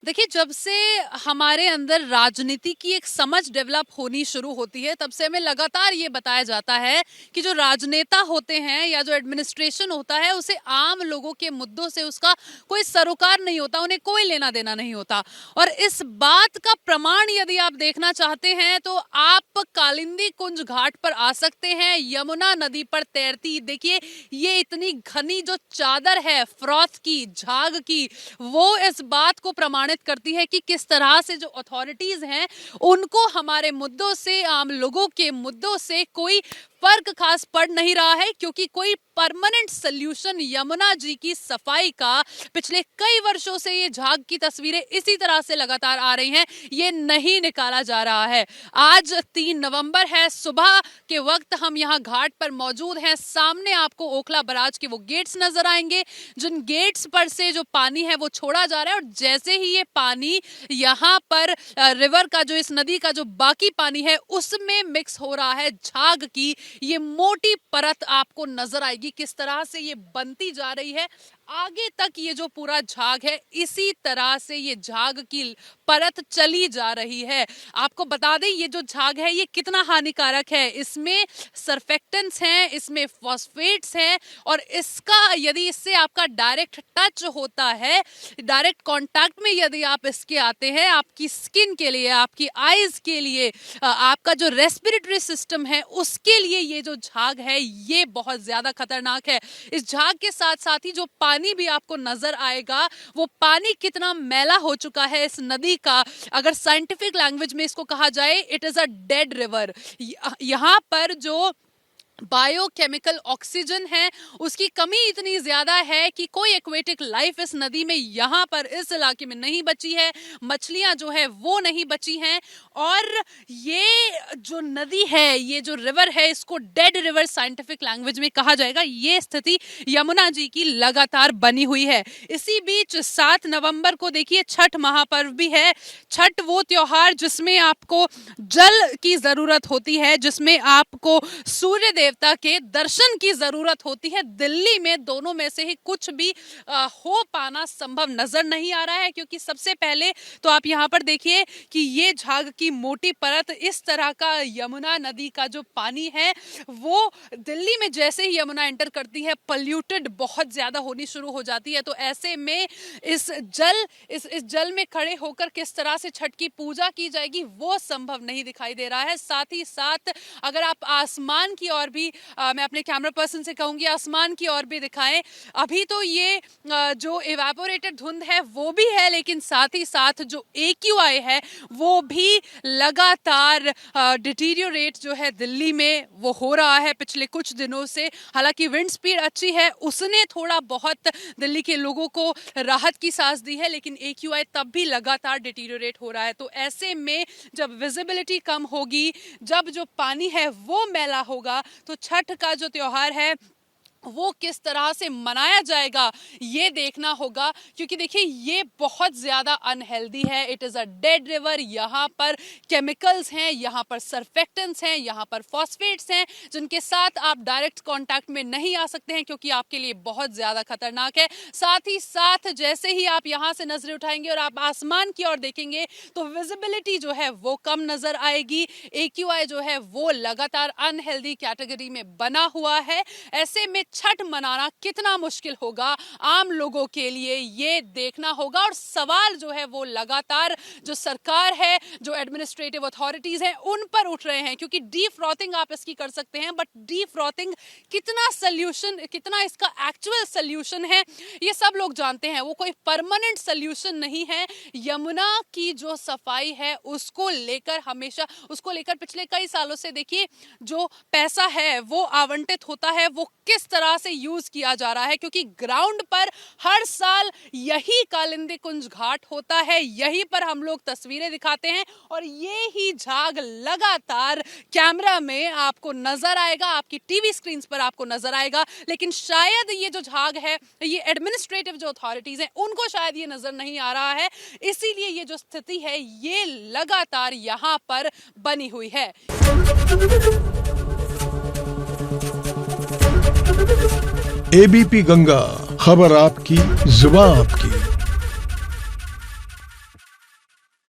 देखिए, जब से हमारे अंदर राजनीति की एक समझ डेवलप होनी शुरू होती है, तब से हमें लगातार ये बताया जाता है कि जो राजनेता होते हैं या जो एडमिनिस्ट्रेशन होता है, उसे आम लोगों के मुद्दों से उसका कोई सरोकार नहीं होता, उन्हें कोई लेना देना नहीं होता। और इस बात का प्रमाण यदि आप देखना चाहते हैं तो आप कालिंदी कुंज घाट पर आ सकते हैं। यमुना नदी पर तैरती देखिए, ये इतनी घनी जो चादर है फ्रॉथ की, झाग की, वो इस बात को प्रमाणित करती है कि किस तरह से जो अथॉरिटीज हैं उनको हमारे मुद्दों से, आम लोगों के मुद्दों से कोई फर्क खास पड़ नहीं रहा है, क्योंकि कोई परमानेंट सोल्यूशन यमुना जी की सफाई का पिछले कई वर्षों से ये झाग की तस्वीरें इसी तरह से लगातार आ रही हैं, ये नहीं निकाला जा रहा है। आज 3 नवंबर है, सुबह के वक्त हम यहाँ घाट पर मौजूद हैं। सामने आपको ओखला बराज के वो गेट्स नजर आएंगे, जिन गेट्स पर से जो पानी है वो छोड़ा जा रहा है, और जैसे ही ये पानी यहाँ पर रिवर का, जो इस नदी का जो बाकी पानी है उसमें मिक्स हो रहा है, झाग की ये मोटी परत आपको नजर आएगी किस तरह से ये बनती जा रही है। आगे तक ये जो पूरा झाग है, इसी तरह से ये झाग की परत चली जा रही है। आपको बता दें, ये जो झाग है ये कितना हानिकारक है। इसमें सरफेक्टेंट्स हैं, इसमें फॉस्फेट्स हैं, और इसका यदि इससे आपका डायरेक्ट टच होता है, डायरेक्ट कांटेक्ट में यदि आप इसके आते हैं, आपकी स्किन के लिए, आपकी आईज के लिए, आपका जो रेस्पिरेटरी सिस्टम है उसके लिए ये जो झाग है ये बहुत ज्यादा खतरनाक है। इस झाग के साथ साथ ही जो पानी भी आपको नजर आएगा, वो पानी कितना मैला हो चुका है इस नदी का। अगर साइंटिफिक लैंग्वेज में इसको कहा जाए, it is a dead river. यहाँ पर जो बायोकेमिकल ऑक्सीजन है उसकी कमी इतनी ज्यादा है कि कोई एक्वेटिक लाइफ इस नदी में, यहाँ पर इस इलाके में नहीं बची है। मछलियां जो है वो नहीं बची हैं, और ये जो नदी है, ये जो रिवर है, इसको डेड रिवर साइंटिफिक लैंग्वेज में कहा जाएगा। ये स्थिति यमुना जी की लगातार बनी हुई है। इसी बीच 7 नवंबर को देखिए छठ महापर्व भी है। छठ वो त्योहार जिसमें आपको जल की जरूरत होती है, जिसमें आपको सूर्य देवता के दर्शन की जरूरत होती है। दिल्ली में दोनों में से ही कुछ भी हो पाना संभव नजर नहीं आ रहा है, क्योंकि सबसे पहले तो आप यहाँ पर देखिए कि ये झाग की मोटी परत, इस तरह का यमुना नदी का जो पानी है वो दिल्ली में जैसे ही यमुना एंटर करती है, पॉल्यूटेड बहुत ज्यादा होनी शुरू हो जाती है। तो ऐसे में इस जल में खड़े होकर किस तरह से छठ की पूजा की जाएगी वो संभव नहीं दिखाई दे रहा है। साथ ही साथ अगर आप आसमान की ओर भी, मैं अपने कैमरा पर्सन से कहूंगी आसमान की ओर भी दिखाएं। अभी तो ये जो इवेपोरेटेड धुंध है वो भी है, लेकिन साथ ही साथ जो AQI है वो भी लगातार डिटीरियोरेट जो है दिल्ली में वो हो रहा है पिछले कुछ दिनों से। हालांकि विंड स्पीड अच्छी है, उसने थोड़ा बहुत दिल्ली के लोगों को राहत की सांस दी है, लेकिन AQI तब भी लगातार डिटीरियोरेट हो रहा है। तो ऐसे में जब विजिबिलिटी कम होगी, जब जो पानी है वो मैला होगा, तो छठ का जो त्योहार है वो किस तरह से मनाया जाएगा ये देखना होगा। क्योंकि देखिए ये बहुत ज्यादा अनहेल्दी है। It is a dead river. यहाँ पर केमिकल्स हैं, यहाँ पर सरफेक्टेंट्स हैं, यहाँ पर फॉस्फेट्स हैं, जिनके साथ आप डायरेक्ट कांटेक्ट में नहीं आ सकते हैं, क्योंकि आपके लिए बहुत ज्यादा खतरनाक है। साथ ही साथ जैसे ही आप यहाँ से नजरें उठाएंगे और आप आसमान की ओर देखेंगे तो विजिबिलिटी जो है वो कम नजर आएगी। AQI जो है वो लगातार अनहेल्दी कैटेगरी में बना हुआ है। ऐसे में छठ मनाना कितना मुश्किल होगा आम लोगों के लिए, ये देखना होगा। और सवाल जो है वो लगातार जो सरकार है, जो एडमिनिस्ट्रेटिव अथॉरिटीज हैं, उन पर उठ रहे हैं। क्योंकि डीफ्रॉथिंग आप इसकी कर सकते हैं, बट डीफ्रॉथिंग कितना सोल्यूशन, कितना इसका एक्चुअल सोल्यूशन है, ये सब लोग जानते हैं। वो कोई परमानेंट सोल्यूशन नहीं है। यमुना की जो सफाई है उसको लेकर हमेशा, उसको लेकर पिछले कई सालों से देखिए जो पैसा है वो आवंटित होता है, वो किस तरह से यूज किया जा रहा है। क्योंकि ग्राउंड पर हर साल यही कालिंदी कुंज घाट होता है, यहीं पर हम लोग तस्वीरें दिखाते हैं, और ये ही झाग लगातार कैमरा में आपको नजर आएगा, आपकी टीवी स्क्रीन पर आपको नजर आएगा। लेकिन शायद ये जो झाग है, ये एडमिनिस्ट्रेटिव जो अथॉरिटीज हैं उनको शायद ये नजर नहीं आ रहा है, इसीलिए ये जो स्थिति है ये लगातार यहाँ पर बनी हुई है। ABP गंगा, खबर आपकी, जुबान आपकी।